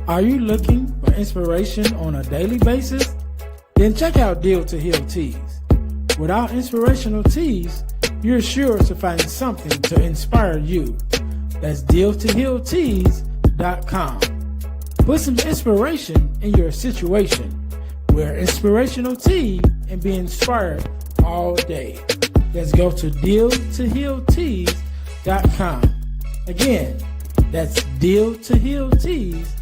Are you looking for inspiration on a daily basis? Then check out Deal to Heal Teas. With our inspirational teas, you're sure to find something to inspire you. That's deal2healteas.com. Put some inspiration in your situation. Wear inspirational tea and be inspired all day. Let's go to deal2healteas.com. Again, that's deal2healteas.com.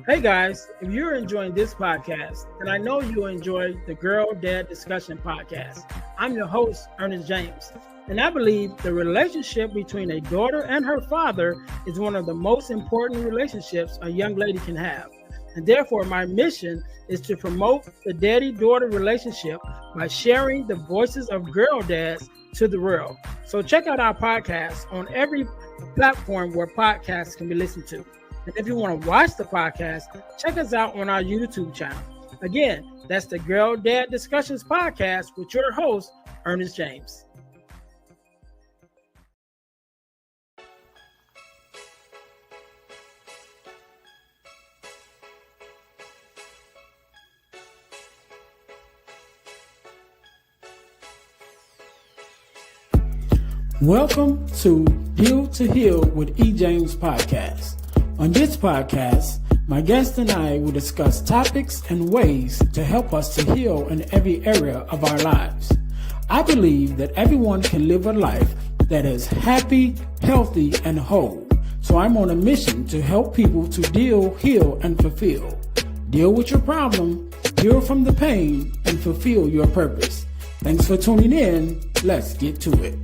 Hey guys, if you're enjoying this podcast, then I know you enjoy the Girl Dad Discussion podcast. I'm your host, Ernest James, and I believe the relationship between a daughter and her father is one of the most important relationships a young lady can have. And therefore, my mission is to promote the daddy-daughter relationship by sharing the voices of girl dads to the world. So check out our podcast on every platform where podcasts can be listened to. And if you want to watch the podcast, check us out on our YouTube channel. Again, that's the Girl Dad Discussions podcast with your host, Ernest James. Welcome to Deal to Heal with E. James podcast. On this podcast, my guest and I will discuss topics and ways to help us to heal in every area of our lives. I believe that everyone can live a life that is happy, healthy, and whole. So I'm on a mission to help people to deal, heal, and fulfill. Deal with your problem, heal from the pain, and fulfill your purpose. Thanks for tuning in. Let's get to it.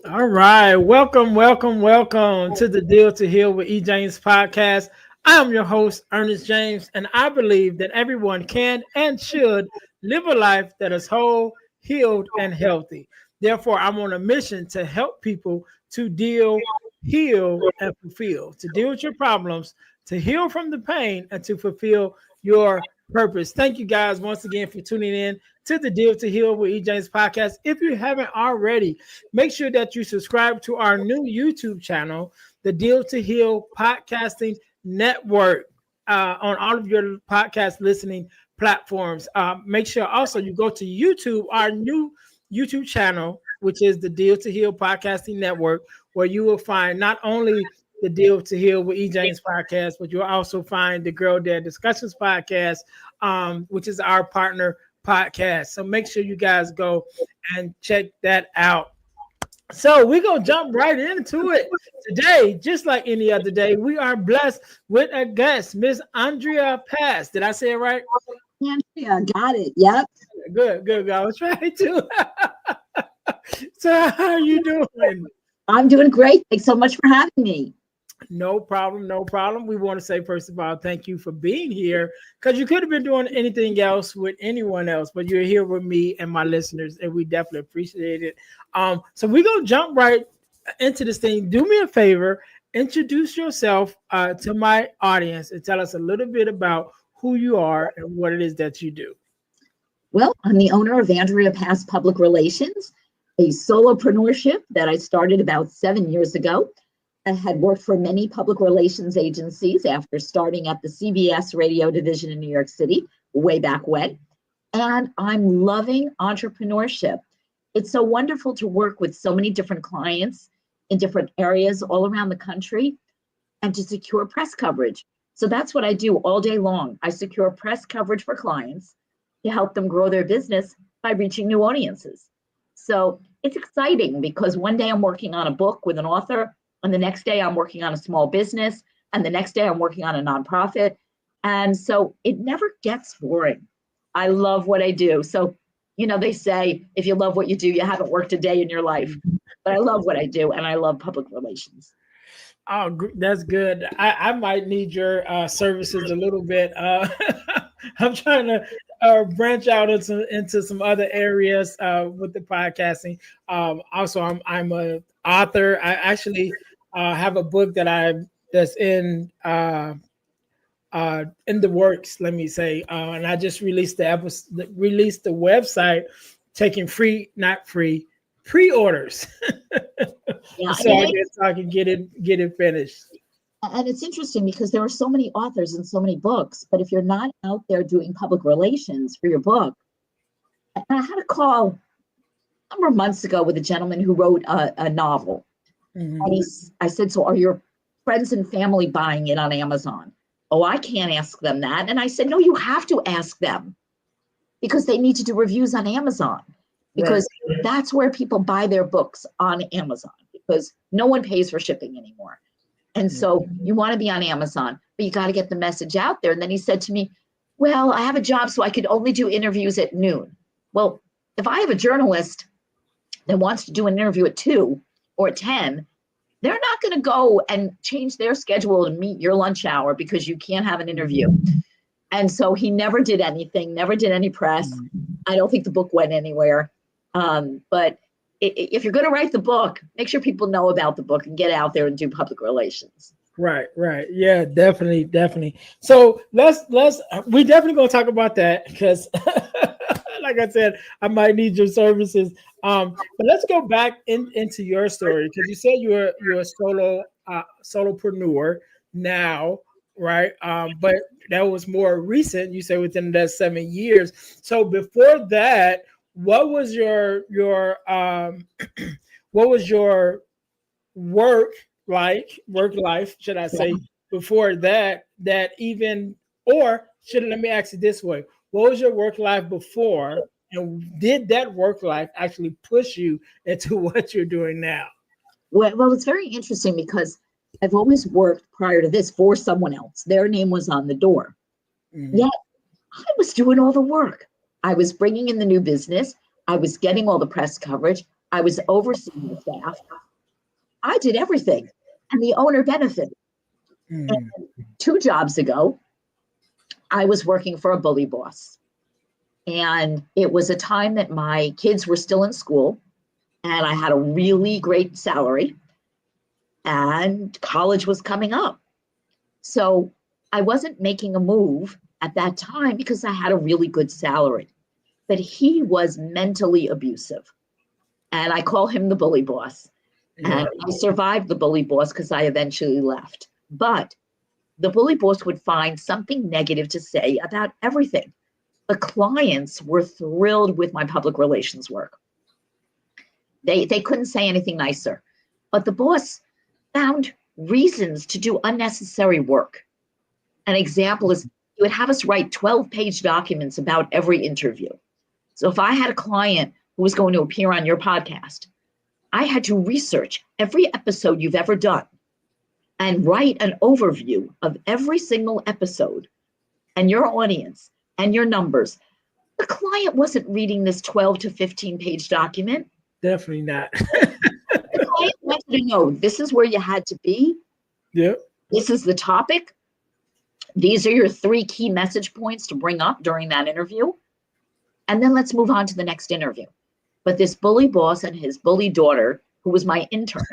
All right. Welcome to the Deal to Heal with E. James podcast. I am your host, Ernest James, and I believe that everyone can and should live a life that is whole, healed, and healthy. Therefore, I'm on a mission to help people to deal, heal, and fulfill, to deal with your problems, to heal from the pain, and to fulfill your purpose. Thank you guys once again for tuning in to the Deal to Heal with E. James podcast. If you haven't already, make sure that you subscribe to our new YouTube channel, the Deal to Heal Podcasting Network, on all of your podcast listening platforms. Make sure also you go to YouTube, our new YouTube channel, which is the Deal to Heal Podcasting Network, where you will find not only the Deal to Heal with E. James podcast, but you'll also find the Girl Dad Discussions podcast, which is our partner podcast. So make sure you guys go and check that out. So we're going to jump right into it. Today, just like any other day, we are blessed with a guest, Miss Andrea Pass. Did I say it right? Andrea, got it. Yep. Good. I was trying to. So how are you doing? I'm doing great. Thanks so much for having me. No problem. We want to say, first of all, thank you for being here, because you could have been doing anything else with anyone else, but you're here with me and my listeners, and we definitely appreciate it. So we're going to jump right into this thing. Do me a favor, introduce yourself to my audience and tell us a little bit about who you are and what it is that you do. Well, I'm the owner of Andrea Pass Public Relations, a solopreneurship that I started about 7 years ago. I had worked for many public relations agencies after starting at the CBS radio division in New York City way back when. And I'm loving entrepreneurship. It's so wonderful to work with so many different clients in different areas all around the country and to secure press coverage. So that's what I do all day long. I secure press coverage for clients to help them grow their business by reaching new audiences. So it's exciting because one day I'm working on a book with an author, and the next day I'm working on a small business, and the next day I'm working on a nonprofit. And so it never gets boring. I love what I do. So, you know, they say, if you love what you do, you haven't worked a day in your life. But I love what I do, and I love public relations. Oh, that's good. I might need your services a little bit. I'm trying to branch out into some other areas with the podcasting. Also, I'm an author. I actually have a book that's in in the works, let me say. And I just released released the website taking free, not free, pre-orders. Yeah, So I can get it finished. and it's interesting because there are so many authors and so many books, but if you're not out there doing public relations for your book, I had a call a number of months ago with a gentleman who wrote a novel. Mhm. And I said, so are your friends and family buying it on Amazon? Oh, I can't ask them that. And I said, no, you have to ask them because they need to do reviews on Amazon, because that's where people buy their books, on Amazon, because no one pays for shipping anymore. And so you want to be on Amazon, but you got to get the message out there. And then he said to me, well, I have a job, so I could only do interviews at noon. Well, if I have a journalist that wants to do an interview at 2 or at 10, they're not going to go and change their schedule and meet your lunch hour because you can't have an interview. And so he never did anything, never did any press. I don't think the book went anywhere. But if you're going to write the book, make sure people know about the book and get out there and do public relations. Right. Yeah, definitely. So we definitely gonna talk about that because like I said, I might need your services. But let's go back into your story, because you said you're a solopreneur now, right? But that was more recent. You said within that 7 years. So before that, what was your what was your work life, should I say, before that even, or let me ask it this way: what was your work life before, and did that work life actually push you into what you're doing now? Well, it's very interesting because I've always worked prior to this for someone else. Their name was on the door. Mm-hmm. Yet I was doing all the work. I was bringing in the new business. I was getting all the press coverage. I was overseeing the staff. I did everything, and the owner benefited. Mm-hmm. And 2 jobs ago, I was working for a bully boss. And it was a time that my kids were still in school, and I had a really great salary, and college was coming up. So I wasn't making a move at that time because I had a really good salary. But he was mentally abusive. And I call him the bully boss. Yeah. And I survived the bully boss because I eventually left. But the bully boss would find something negative to say about everything. The clients were thrilled with my public relations work. They couldn't say anything nicer. But the boss found reasons to do unnecessary work. An example is he would have us write 12-page documents about every interview. So if I had a client who was going to appear on your podcast, I had to research every episode you've ever done and write an overview of every single episode and your audience and your numbers. The client wasn't reading this 12 to 15-page document. Definitely not. The client wanted to know, this is where you had to be. Yep. This is the topic. These are your 3 key message points to bring up during that interview. And then let's move on to the next interview. But this bully boss and his bully daughter, who was my intern,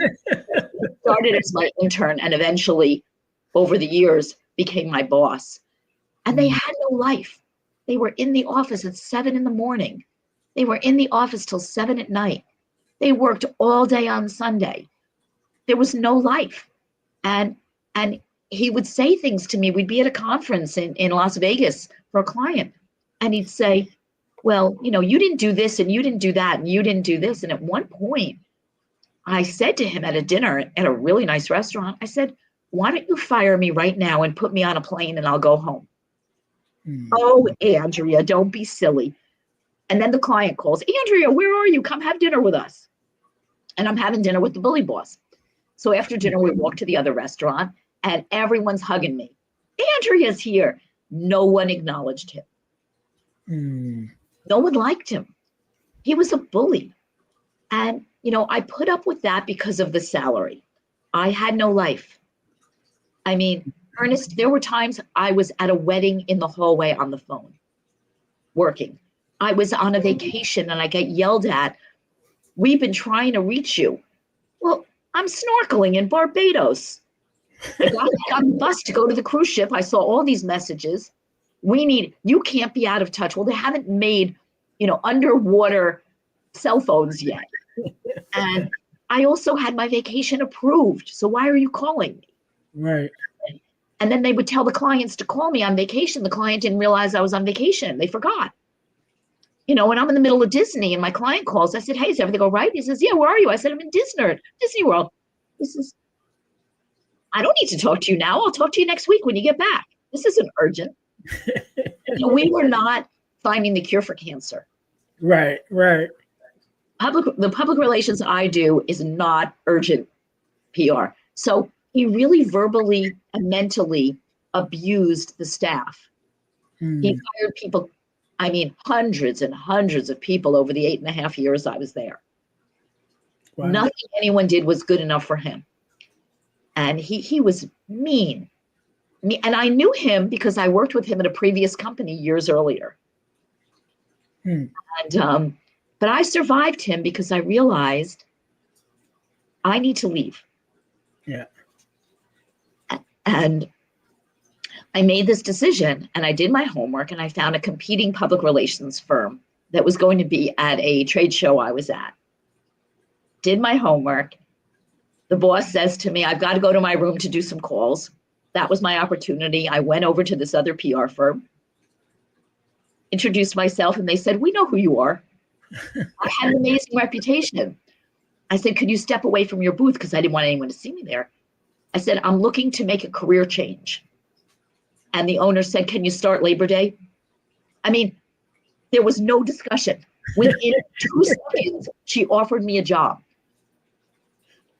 started as my intern and eventually, over the years, became my boss. And they had no life. They were in the office at 7 a.m. They were in the office till 7 p.m. They worked all day on Sunday. There was no life. And he would say things to me. We'd be at a conference in Las Vegas for a client. And he'd say, well, you didn't do this and you didn't do that and you didn't do this. And at one point, I said to him at a dinner at a really nice restaurant, I said, why don't you fire me right now and put me on a plane and I'll go home? Oh, Andrea, don't be silly. And then the client calls, Andrea, where are you? Come have dinner with us. And I'm having dinner with the bully boss. So after dinner, we walk to the other restaurant and everyone's hugging me. Andrea's here. No one acknowledged him. No one liked him. He was a bully. And, I put up with that because of the salary. I had no life. I mean, Ernest, there were times I was at a wedding in the hallway on the phone, working. I was on a vacation and I get yelled at. We've been trying to reach you. Well, I'm snorkeling in Barbados. I got on the bus to go to the cruise ship. I saw all these messages. You can't be out of touch. Well, they haven't made, underwater cell phones yet. And I also had my vacation approved. So why are you calling me? Right. And then they would tell the clients to call me on vacation. The client didn't realize I was on vacation. They forgot. When I'm in the middle of Disney and my client calls, I said, hey, is everything all right? He says, yeah, where are you? I said, I'm in Disney World. He says, I don't need to talk to you now. I'll talk to you next week when you get back. This isn't urgent. We were not finding the cure for cancer. Right. The public relations I do is not urgent PR. So he really verbally and mentally abused the staff. He fired people, hundreds and hundreds of people over the 8.5 years I was there. Wow. Nothing anyone did was good enough for him. And he was mean. And I knew him because I worked with him at a previous company years earlier. And but I survived him because I realized I need to leave. Yeah. And I made this decision and I did my homework and I found a competing public relations firm that was going to be at a trade show I was at. Did my homework. The boss says to me, I've got to go to my room to do some calls. That was my opportunity. I went over to this other PR firm, introduced myself, and they said, we know who you are. I had an amazing reputation. I said, could you step away from your booth? Because I didn't want anyone to see me there. I said, I'm looking to make a career change. And the owner said, can you start Labor Day? There was no discussion. Within 2 seconds, she offered me a job.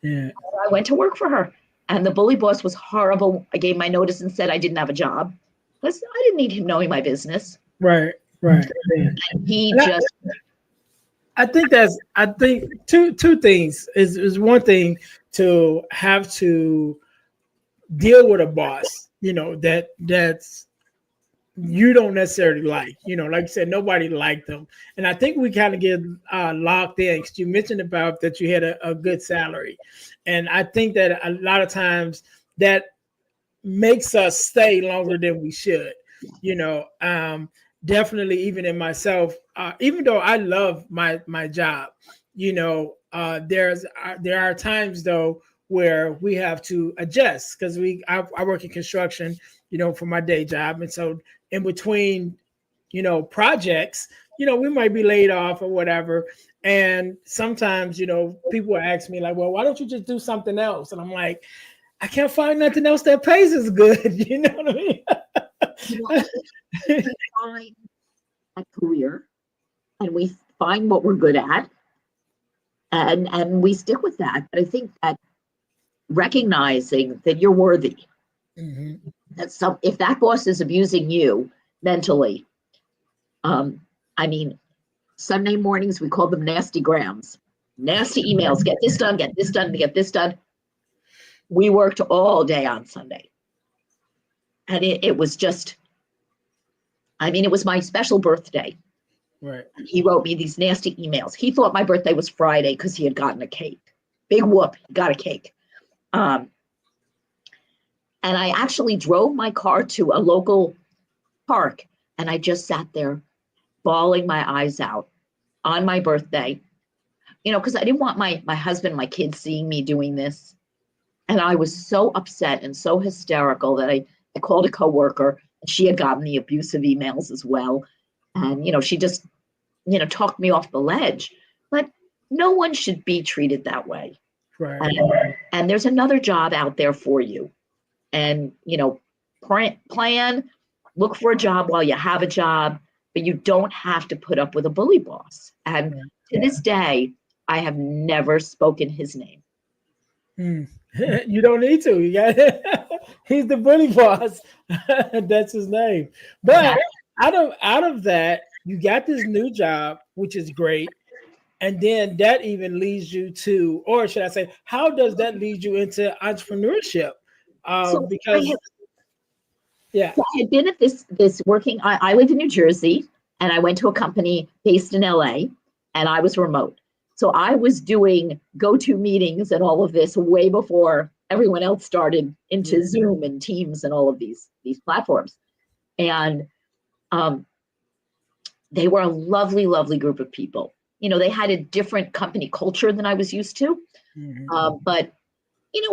Yeah. I went to work for her. And the bully boss was horrible. I gave my notice and said I didn't have a job. I didn't need him knowing my business. Right. And he just... I think two things is one thing to have to deal with a boss, that's you don't necessarily like, like you said, nobody liked them. And I think we kind of get locked in because you mentioned about that you had a good salary. And I think that a lot of times that makes us stay longer than we should, definitely even in myself, even though I love my job, there are times though where we have to adjust because I work in construction, for my day job. And so in between, projects, we might be laid off or whatever. And sometimes, people ask me like, well, why don't you just do something else? And I'm like, I can't find nothing else that pays as good. You know what I mean? We find a career and we find what we're good at and we stick with that. But I think that recognizing that you're worthy, that if that boss is abusing you mentally, Sunday mornings, we call them nasty grams, nasty emails, get this done, get this done, get this done. We worked all day on Sunday. And it was just, it was my special birthday. Right. He wrote me these nasty emails. He thought my birthday was Friday because he had gotten a cake. Big whoop, he got a cake. And I actually drove my car to a local park and I just sat there bawling my eyes out on my birthday, because I didn't want my husband, my kids seeing me doing this. And I was so upset and so hysterical that I called a coworker. She had gotten the abusive emails as well. And, she just, talked me off the ledge. But no one should be treated that way. Right. And there's another job out there for you. And, plan, look for a job while you have a job, but you don't have to put up with a bully boss. And to this day, I have never spoken his name. You don't need to. He's the bully boss. That's his name. But out of that, you got this new job, which is great. And then that even leads you to, or should I say, how does that lead you into entrepreneurship? Because I had been at this working. I live in New Jersey, and I went to a company based in LA, and I was remote. So I was doing go-to meetings and all of this way before everyone else started into Zoom and Teams and all of these platforms. And they were a lovely, lovely group of people. They had a different company culture than I was used to. But,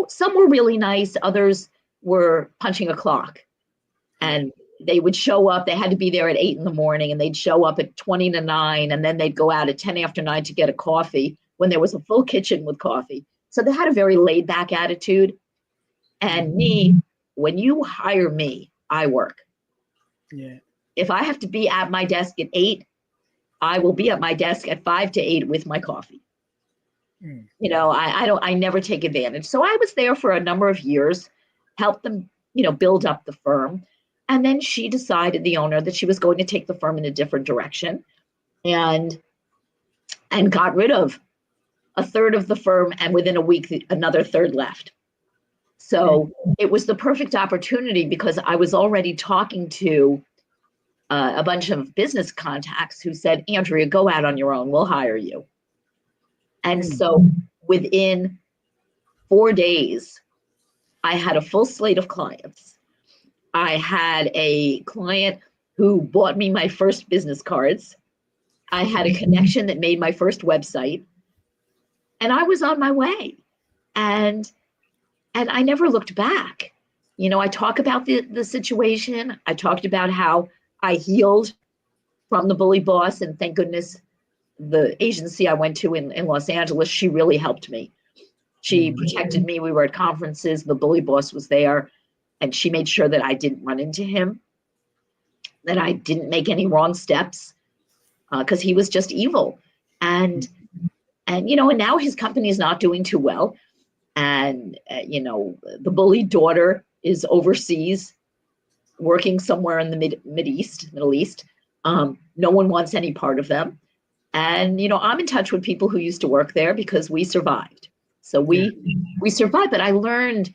some were really nice. Others were punching a clock. And they would show up. They had to be there at 8 a.m. and they'd show up at 20 to 9. And then they'd go out at 10 after 9 to get a coffee when there was a full kitchen with coffee. So they had a very laid back attitude. And me, when you hire me, I work. Yeah. If I have to be at my desk at 8, I will be at my desk at 5 to 8 with my coffee. I never take advantage. So I was there for a number of years, helped them, build up the firm. And then she decided, the owner, that she was going to take the firm in a different direction and got rid of a third of the firm. And within a week, another third left. So it was the perfect opportunity because I was already talking to a bunch of business contacts who said, Andrea, go out on your own. We'll hire you. And so within 4 days, I had a full slate of clients. I had a client who bought me my first business cards. I had a connection that made my first website. And I was on my way. And I never looked back. I talk about the situation. I talked about how I healed from the bully boss. And thank goodness the agency I went to in Los Angeles, she really helped me. She protected me. We were at conferences. The bully boss was there. And she made sure that I didn't run into him, that I didn't make any wrong steps, because he was just evil. And now his company is not doing too well. And, the bullied daughter is overseas working somewhere in the Middle East. No one wants any part of them. And, I'm in touch with people who used to work there because we survived. So we survived. But I learned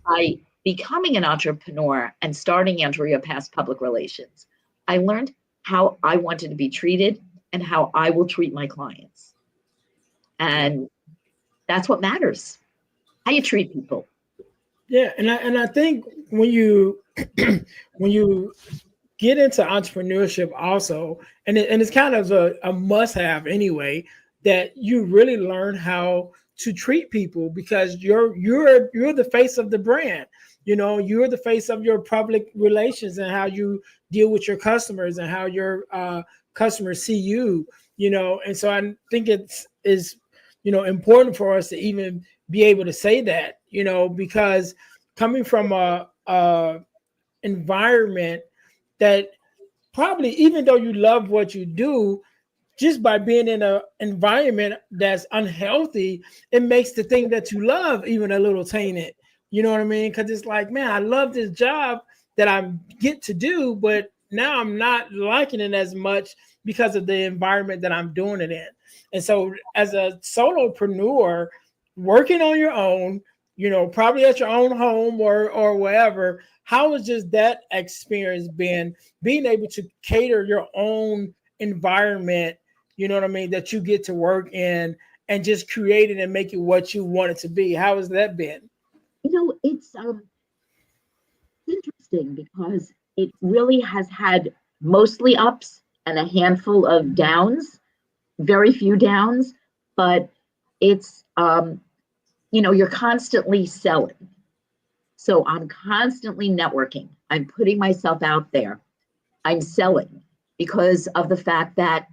by becoming an entrepreneur and starting Andrea Pass Public Relations, I learned how I wanted to be treated and how I will treat my clients. And that's what matters, how you treat people. Yeah, and I think when you get into entrepreneurship also, and it's kind of a must-have anyway, that you really learn how to treat people, because you're the face of the brand. You're the face of your public relations and how you deal with your customers and how your customers see you. And so I think it's important for us to even be able to say that, because coming from a environment that probably, even though you love what you do, just by being in an environment that's unhealthy, it makes the thing that you love even a little tainted. You know what I mean? Because it's like, man, I love this job that I get to do, but now I'm not liking it as much because of the environment that I'm doing it in. And so as a solopreneur, working on your own, probably at your own home or wherever, how has just that experience been, being able to cater your own environment, that you get to work in, and just create it and make it what you want it to be? How has that been? It's interesting because it really has had mostly ups and a handful of downs, very few downs, but it's, you're constantly selling. So I'm constantly networking. I'm putting myself out there. I'm selling because of the fact that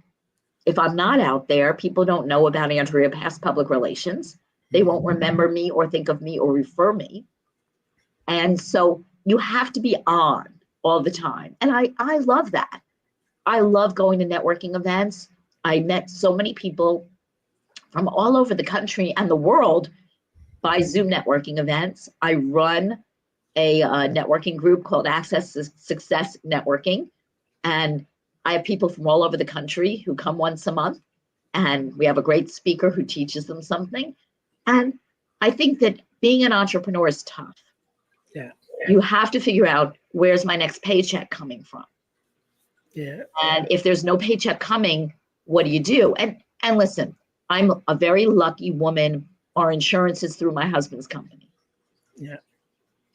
if I'm not out there, people don't know about Andrea Pass Public Relations. They won't remember me or think of me or refer me. And so you have to be on all the time. And I love that. I love going to networking events. I met so many people from all over the country and the world by Zoom networking events. I run a networking group called Access Success Networking. And I have people from all over the country who come once a month. And we have a great speaker who teaches them something. And I think that being an entrepreneur is tough. Yeah. You have to figure out, where's my next paycheck coming from? Yeah. And if there's no paycheck coming, what do you do? And listen, I'm a very lucky woman Our insurance is through my husband's company. Yeah.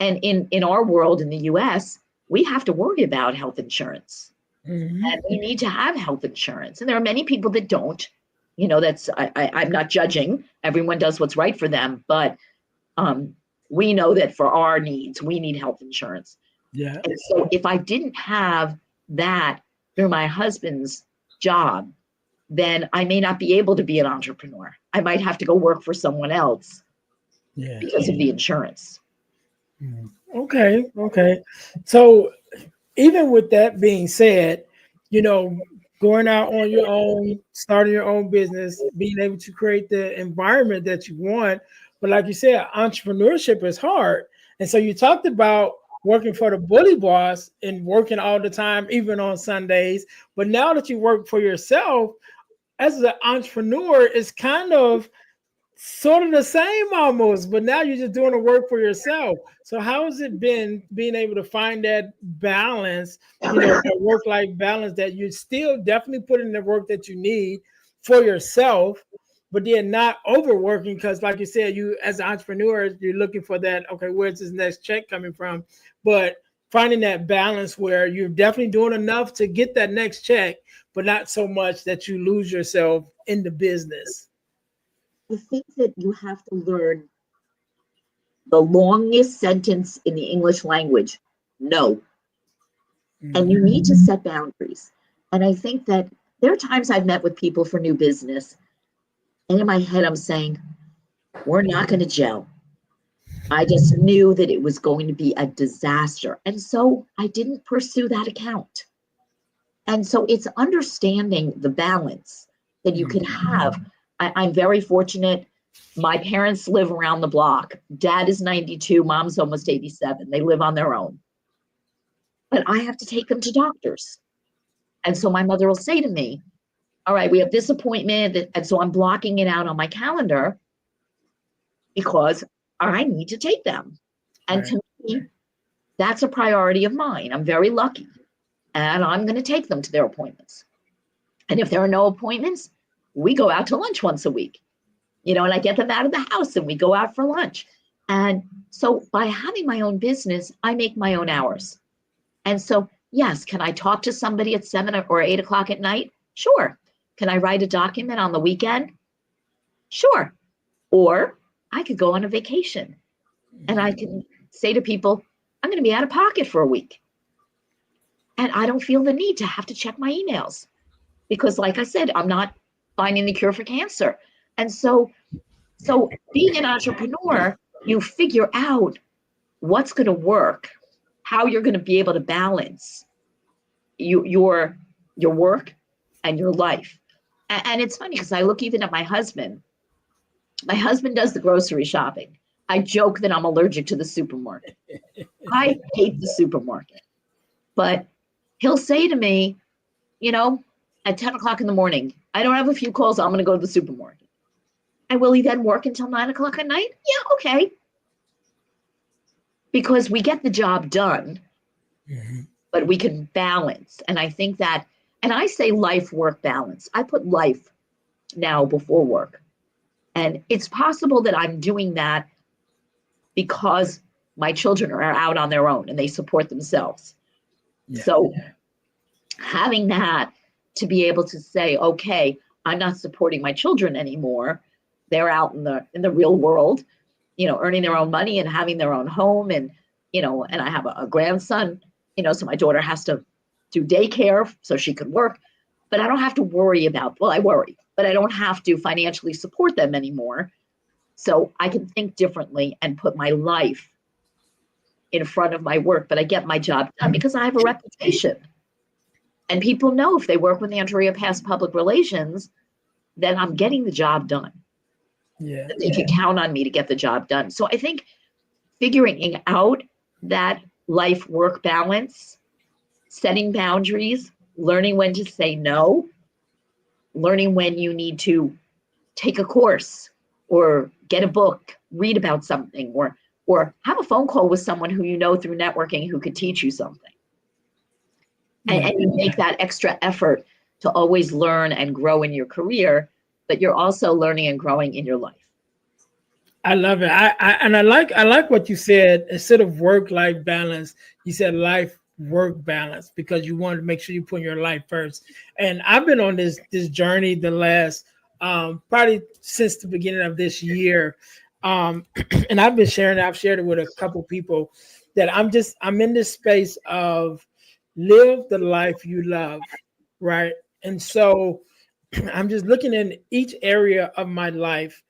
And in our world in the US, we have to worry about health insurance. And we need to have health insurance. And there are many people that don't. I'm not judging. Everyone does what's right for them. But we know that for our needs, we need health insurance. Yeah. And so if I didn't have that through my husband's job, then I may not be able to be an entrepreneur. I might have to go work for someone else because of the insurance. Okay. Okay. So even with that being said, going out on your own, starting your own business, being able to create the environment that you want. But like you said, entrepreneurship is hard. And so you talked about working for the bully boss and working all the time, even on Sundays. But now that you work for yourself, as an entrepreneur, it's kind of sort of the same almost, but now you're just doing the work for yourself. So how has it been being able to find that balance, that work-life balance that you still definitely put in the work that you need for yourself, but then not overworking? Because like you said, you as an entrepreneur, you're looking for that, okay, where's this next check coming from? But finding that balance where you're definitely doing enough to get that next check, but not so much that you lose yourself in the business. I think that you have to learn the longest sentence in the English language, no. And you need to set boundaries. And I think that there are times I've met with people for new business, and in my head, I'm saying, we're not going to gel. I just knew that it was going to be a disaster. And so I didn't pursue that account. And so it's understanding the balance that you can have. I'm very fortunate. My parents live around the block. Dad is 92, mom's almost 87. They live on their own. But I have to take them to doctors. And so my mother will say to me, all right, we have this appointment. And so I'm blocking it out on my calendar because I need to take them. And to me, that's a priority of mine. I'm very lucky. And I'm going to take them to their appointments. And if there are no appointments, we go out to lunch once a week, and I get them out of the house and we go out for lunch. And so by having my own business, I make my own hours. And so, yes, can I talk to somebody at 7 or 8 o'clock at night? Sure. Can I write a document on the weekend? Sure. Or I could go on a vacation and I can say to people, I'm going to be out of pocket for a week. And I don't feel the need to have to check my emails because, like I said, I'm not finding the cure for cancer. And so being an entrepreneur, you figure out what's going to work, how you're going to be able to balance your work and your life. And it's funny because I look even at my husband. My husband does the grocery shopping. I joke that I'm allergic to the supermarket. I hate the supermarket. But he'll say to me, at 10 o'clock in the morning, I don't have a few calls. I'm going to go to the supermarket. And will he then work until 9 o'clock at night? Yeah, okay. Because we get the job done, but we can balance. And I think that, and I say life-work balance. I put life now before work. And it's possible that I'm doing that because my children are out on their own and they support themselves. Yeah. So having that to be able to say, okay, I'm not supporting my children anymore. They're out in the real world, earning their own money and having their own home. And, and I have a grandson, so my daughter has to do daycare so she could work, but I don't have to worry about, I worry, but I don't have to financially support them anymore. So I can think differently and put my life in front of my work, but I get my job done because I have a reputation. And people know if they work with Andrea past public relations, then I'm getting the job done. Yeah. They can count on me to get the job done. So I think figuring out that life-work balance, setting boundaries, learning when to say no, learning when you need to take a course or get a book, read about something, or have a phone call with someone who through networking who could teach you something. And you make that extra effort to always learn and grow in your career, but you're also learning and growing in your life. I love it. I like what you said. Instead of work-life balance, you said life-work balance because you wanted to make sure you put your life first. And I've been on this journey the last probably since the beginning of this year. And I've been sharing. I've shared it with a couple people that I'm in this space of live the life you love, right? And so I'm just looking in each area of my life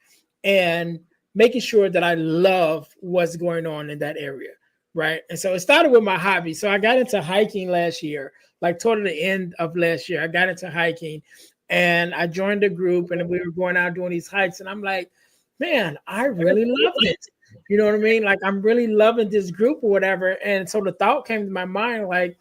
and making sure that I love what's going on in that area. Right. And so it started with my hobby. So I got into hiking last year, like toward the end of last year. I got into hiking and I joined a group and we were going out doing these hikes. And I'm like, man, I really love it. You know what I mean? Like I'm really loving this group or whatever. And so the thought came to my mind, like,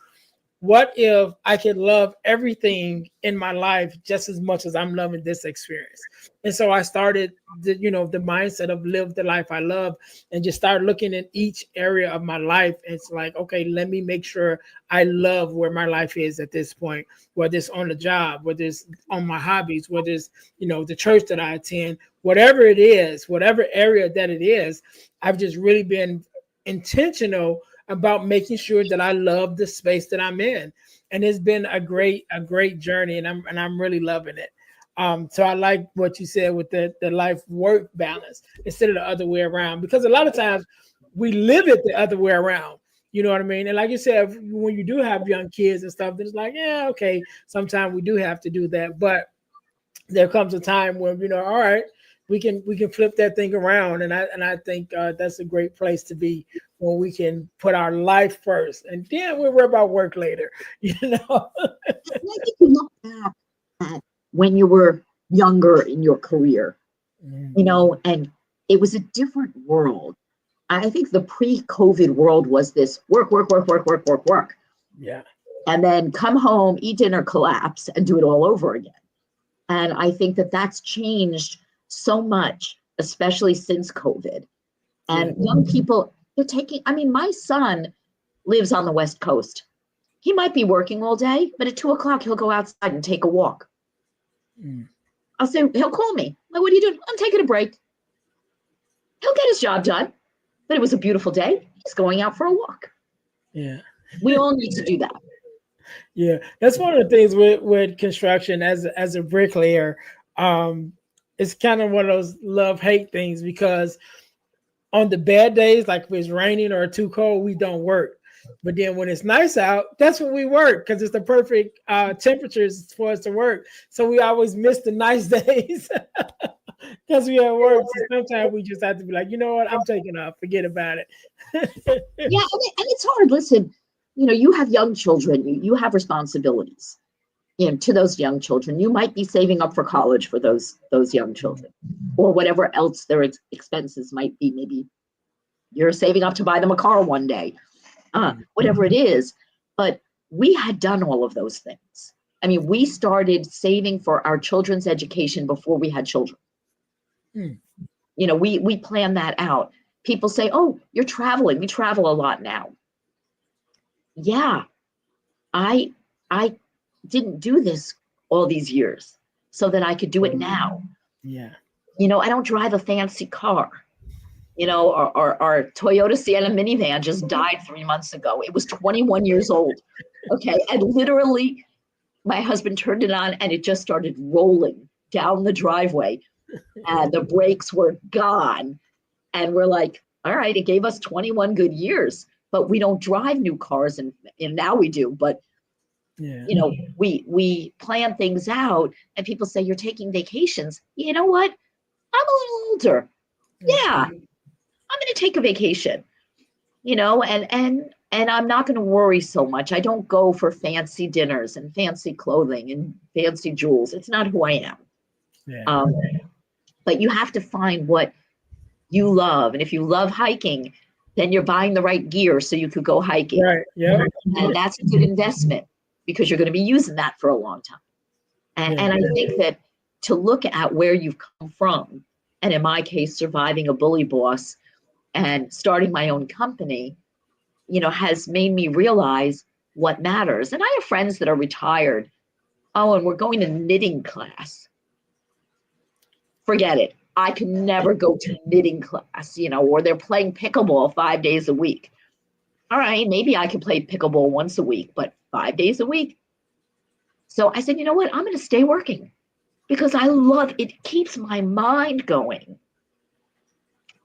what if I could love everything in my life just as much as I'm loving this experience? And so I started the mindset of live the life I love and just start looking at each area of my life. And it's like, okay, let me make sure I love where my life is at this point, whether it's on the job, whether it's on my hobbies, whether it's, the church that I attend, whatever it is, whatever area that it is, I've just really been intentional about making sure that I love the space that I'm in. And it's been a great journey and I'm really loving it. So I like what you said with the life work balance instead of the other way around, because a lot of times we live it the other way around. You know what I mean? And like you said, when you do have young kids and stuff, it's like, yeah, okay, sometimes we do have to do that. But there comes a time where, all right, we can flip that thing around, and I think that's a great place to be when we can put our life first, and then we'll worry about work later. And I think you look back at when you were younger in your career, and it was a different world. I think the pre-COVID world was this work, work, work, work, work, work, work. Yeah. And then come home, eat dinner, collapse, and do it all over again. And I think that that's changed so much, especially since COVID. And young people, they're taking, my son lives on the West Coast. He might be working all day, but at 2:00, he'll go outside and take a walk. I'll say, he'll call me. Like, what are you doing? I'm taking a break. He'll get his job done, but it was a beautiful day. He's going out for a walk. Yeah. We all need to do that. Yeah. That's one of the things with construction as a bricklayer. It's kind of one of those love-hate things, because on the bad days, like if it's raining or too cold, we don't work. But then when it's nice out, that's when we work, because it's the perfect temperatures for us to work. So we always miss the nice days because we have work. So sometimes we just have to be like, you know what, I'm taking off. Forget about it. Yeah, and it's hard. Listen, you have young children. You have responsibilities. To those young children, you might be saving up for college for those young children, or whatever else their expenses might be. Maybe you're saving up to buy them a car one day, whatever it is. But we had done all of those things. We started saving for our children's education before we had children. We planned that out. People say, "Oh, you're traveling." We travel a lot now. Yeah, I didn't do this all these years so that I could do it now. Yeah. I don't drive a fancy car. Our Toyota Sienna minivan just died 3 months ago. It was 21 years old. Okay. And literally my husband turned it on and it just started rolling down the driveway and the brakes were gone. And we're like, all right, it gave us 21 good years, but we don't drive new cars. And now we do, but we plan things out, and people say, you're taking vacations. You know what? I'm a little older. Yeah, I'm going to take a vacation, and I'm not going to worry so much. I don't go for fancy dinners and fancy clothing and fancy jewels. It's not who I am. Yeah. But you have to find what you love. And if you love hiking, then you're buying the right gear so you could go hiking. Right. Yeah. And that's a good investment, because you're going to be using that for a long time. And I think that to look at where you've come from, and in my case, surviving a bully boss and starting my own company, has made me realize what matters. And I have friends that are retired. Oh, and we're going to knitting class. Forget it. I could never go to knitting class, or they're playing pickleball 5 days a week. All right, maybe I could play pickleball once a week, but 5 days a week. So I said, you know what? I'm going to stay working because I love it. Keeps my mind going.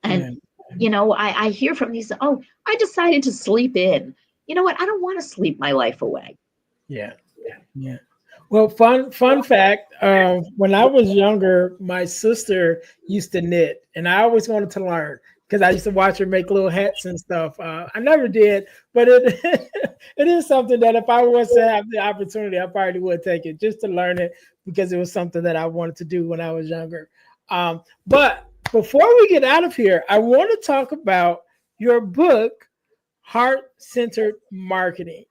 And, I hear from these, oh, I decided to sleep in. You know what? I don't want to sleep my life away. Yeah. Well, fun fact. When I was younger, my sister used to knit, and I always wanted to learn because I used to watch her make little hats and stuff. I never did, but it it is something that if I was to have the opportunity, I probably would take it just to learn it because it was something that I wanted to do when I was younger. But before we get out of here, I want to talk about your book, Heart-Centered Marketing.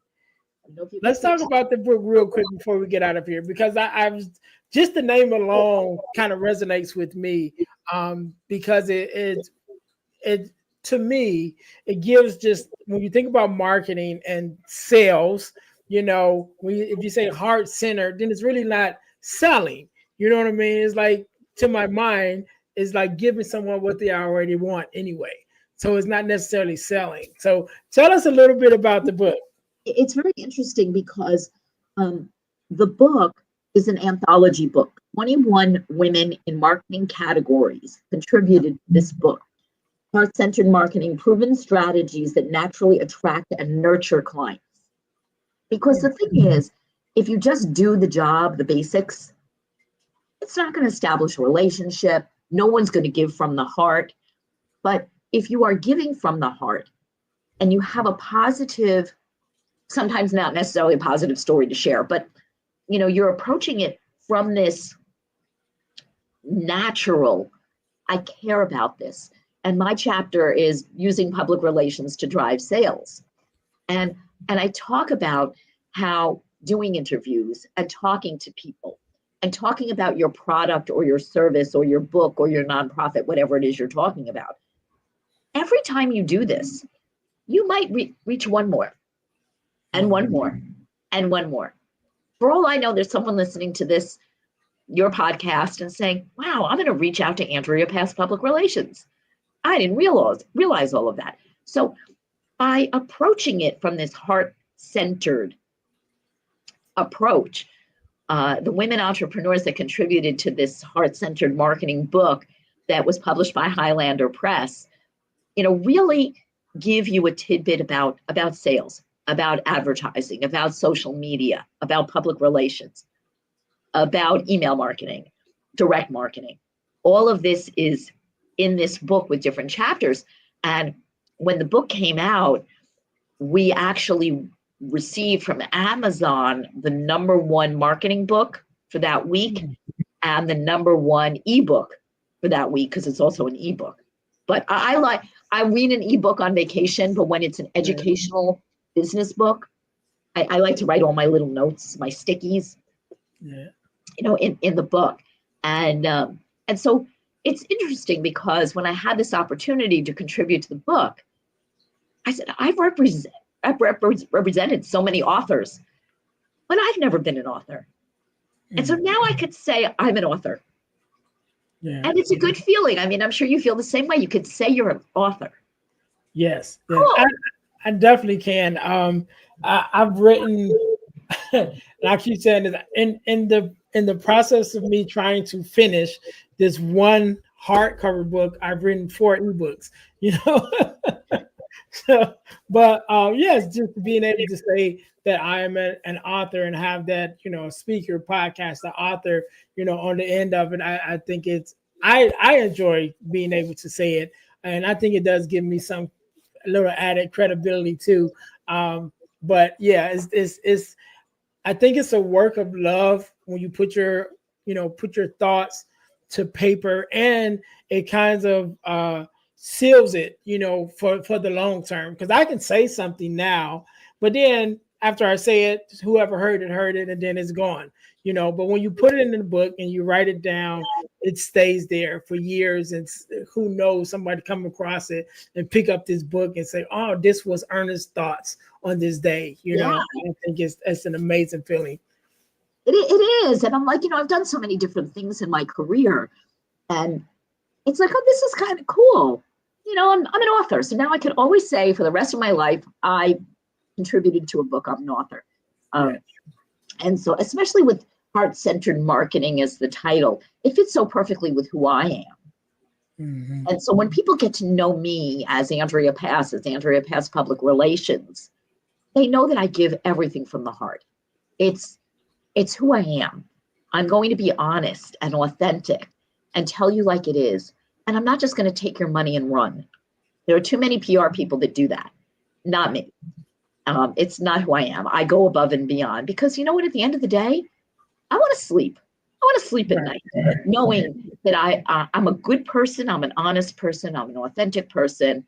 Let's talk about the book real quick before we get out of here, because I was just the name alone kind of resonates with me, because it to me it gives, just when you think about marketing and sales, if you say heart centered, then it's really not selling. You know what I mean? It's like, to my mind, it's like giving someone what they already want anyway. So it's not necessarily selling. So tell us a little bit about the book. It's very interesting because the book is an anthology book. 21 women in marketing categories contributed to this book. Heart-centered marketing, proven strategies that naturally attract and nurture clients. Because the thing is, if you just do the job, the basics, it's not going to establish a relationship. No one's going to give from the heart. But if you are giving from the heart and you have a positive, sometimes not necessarily a positive story to share, but you're approaching it from this natural, I care about this. And my chapter is using public relations to drive sales. And I talk about how doing interviews and talking to people and talking about your product or your service or your book or your nonprofit, whatever it is you're talking about. Every time you do this, you might reach one more and one more and one more. For all I know, there's someone listening to this, your podcast, and saying, wow, I'm going to reach out to Andrea Pass Public Relations. I didn't realize all of that. So by approaching it from this heart-centered approach, the women entrepreneurs that contributed to this heart-centered marketing book that was published by Highlander Press, really give you a tidbit about sales, about advertising, about social media, about public relations, about email marketing, direct marketing. All of this is in this book with different chapters. And when the book came out, we actually received from Amazon the #1 marketing book for that week and the #1 ebook for that week, because it's also an ebook. But I read an ebook on vacation, but when it's an educational business book, I like to write all my little notes, my stickies, in the book. And so it's interesting because when I had this opportunity to contribute to the book, I said, I've represented so many authors, but I've never been an author. And so now I could say I'm an author. Yeah. And it's a good feeling. I mean, I'm sure you feel the same way. You could say you're an author. Yes. Cool. I definitely can. I've written, and I keep saying this, in the process of me trying to finish this one hardcover book, I've written 4 ebooks, So, but yes, just being able to say that I am an author and have that, a speaker, podcaster, author, on the end of it, I think I enjoy being able to say it, and I think it does give me a little added credibility too. But yeah, it's I think it's a work of love when you put your thoughts to paper, and it kind of seals it, for the long term. Because I can say something now, but then after I say it, whoever heard it, and then it's gone. But when you put it in the book and you write it down, it stays there for years. And who knows, somebody come across it and pick up this book and say, oh, this was Ernest's thoughts on this day. I think it's an amazing feeling. It is. And I'm like, I've done so many different things in my career. And it's like, oh, this is kind of cool. I'm an author. So now I can always say for the rest of my life, I contributed to a book. I'm an author. Yes. And so, especially with heart-centered marketing as the title, it fits so perfectly with who I am. Mm-hmm. And so when people get to know me as Andrea Pass Public Relations, they know that I give everything from the heart. It's who I am. I'm going to be honest and authentic and tell you like it is. And I'm not just going to take your money and run. There are too many PR people that do that. Not me. It's not who I am. I go above and beyond because you know what? At the end of the day, I want to sleep. I want to sleep at night, knowing that I'm a good person. I'm an honest person. I'm an authentic person.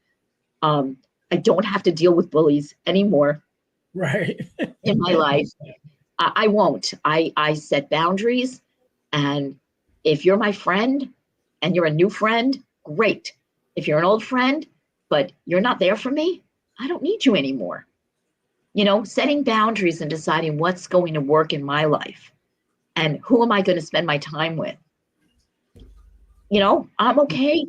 I don't have to deal with bullies anymore. Right. In my life. I won't. I set boundaries. And if you're my friend and you're a new friend, great. If you're an old friend, but you're not there for me, I don't need you anymore. Setting boundaries and deciding what's going to work in my life and who am I going to spend my time with. I'm okay.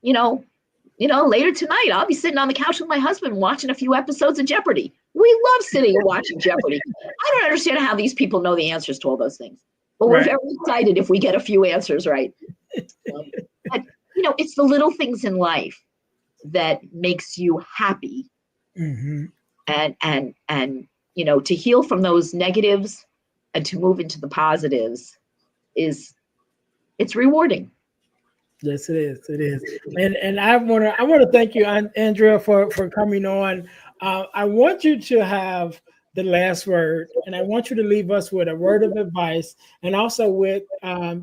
Later tonight, I'll be sitting on the couch with my husband watching a few episodes of Jeopardy. We love sitting and watching Jeopardy. I don't understand how these people know the answers to all those things, but we're very excited if we get a few answers right. But, it's the little things in life that makes you happy. Mm-hmm. And to heal from those negatives and to move into the positives it's rewarding. Yes, it is. It is. And I want to thank you, Andrea, for coming on. I want you to have the last word, and I want you to leave us with a word of advice, and also with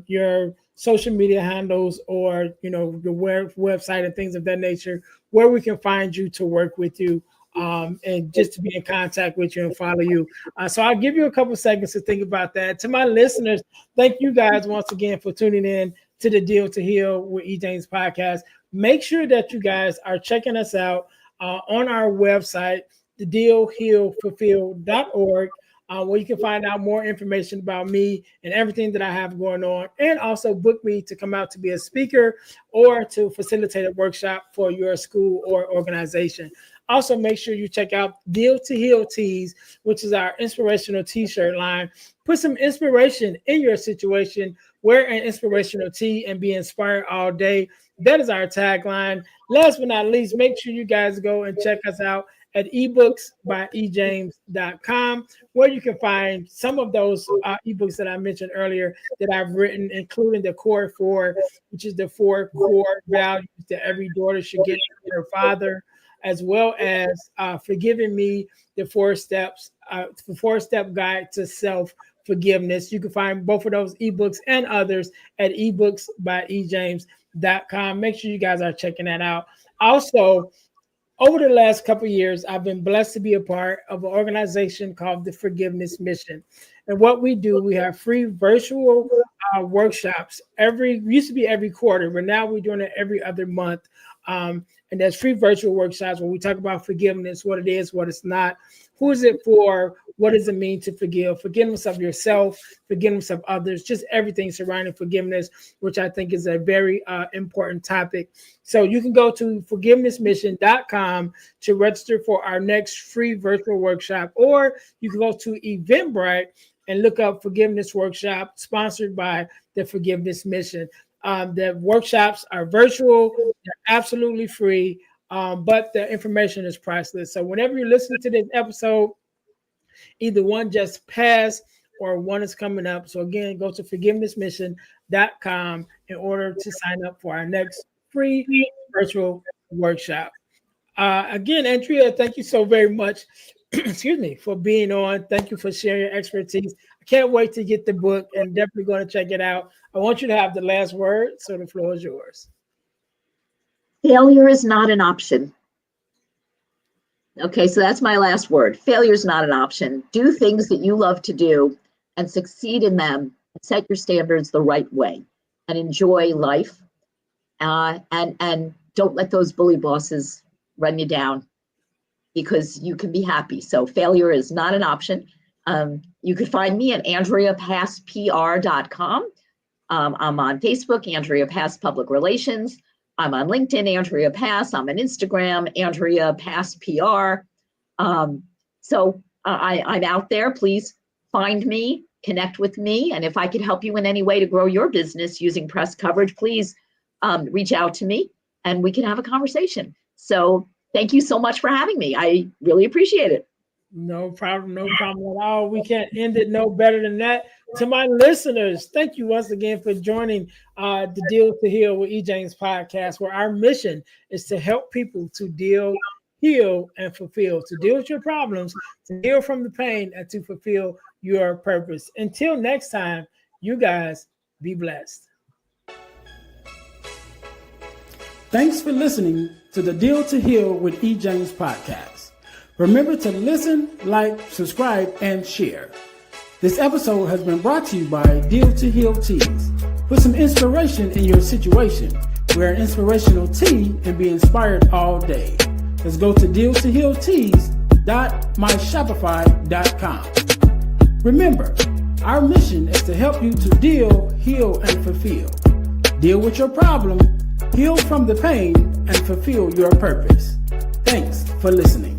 your social media handles or the website and things of that nature, where we can find you to work with you. And just to be in contact with you and follow you. So I'll give you a couple seconds to think about that. To my listeners, thank you guys once again for tuning in to the Deal to Heal with E. James podcast. Make sure that you guys are checking us out on our website, thedealhealfulfill.org, where you can find out more information about me and everything that I have going on, and also book me to come out to be a speaker or to facilitate a workshop for your school or organization. Also, make sure you check out Deal to Heal Tees, which is our inspirational t-shirt line. Put some inspiration in your situation. Wear an inspirational tee and be inspired all day. That is our tagline. Last but not least, make sure you guys go and check us out at ebooksbyejames.com, where you can find some of those ebooks that I mentioned earlier that I've written, including the Core 4, which is the 4 core values that every daughter should get from her father, as well as Forgiving Me, the 4-step guide to self-forgiveness. You can find both of those ebooks and others at ebooksbyejames.com. Make sure you guys are checking that out. Also, over the last couple of years, I've been blessed to be a part of an organization called the Forgiveness Mission. And what we do, we have free virtual workshops. Used to be every quarter, but now we're doing it every other month. And there's free virtual workshops where we talk about forgiveness, what it is, what it's not, who is it for, what does it mean to forgive, forgiveness of yourself, forgiveness of others, just everything surrounding forgiveness, which I think is a very important topic. So you can go to forgivenessmission.com to register for our next free virtual workshop, or you can go to Eventbrite and look up Forgiveness Workshop sponsored by the Forgiveness Mission. The workshops are virtual, they're absolutely free, but the information is priceless. So whenever you listen to this episode, either one just passed or one is coming up. So again, go to forgivenessmission.com in order to sign up for our next free virtual workshop. Again, Andrea, thank you so very much. Excuse me, for being on. Thank you for sharing your expertise. I can't wait to get the book and definitely going to check it out. I want you to have the last word, so the floor is yours. Failure is not an option. Okay, so that's my last word. Failure is not an option. Do things that you love to do and succeed in them. Set your standards the right way and enjoy life. And don't let those bully bosses run you down, because you can be happy. So failure is not an option. You could find me at AndreaPassPR.com. I'm on Facebook, Andrea Pass Public Relations. I'm on LinkedIn, Andrea Pass. I'm on Instagram, Andrea Pass PR. So I'm out there. Please find me, connect with me. And if I could help you in any way to grow your business using press coverage, please reach out to me and we can have a conversation. So thank you so much for having me. I really appreciate it. No problem at all. We can't end it no better than that. To my listeners, thank you once again for joining the Deal to Heal with E. James podcast, where our mission is to help people to deal, heal, and fulfill, to deal with your problems, to heal from the pain, and to fulfill your purpose. Until next time, you guys be blessed. Thanks for listening to the Deal to Heal with E. James podcast. Remember to listen, like, subscribe, and share. This episode has been brought to you by Deal to Heal Teas. Put some inspiration in your situation. Wear an inspirational tea and be inspired all day. Let's go to dealtohealteas.myshopify.com. Remember, our mission is to help you to deal, heal, and fulfill. Deal with your problem, heal from the pain, and fulfill your purpose. Thanks for listening.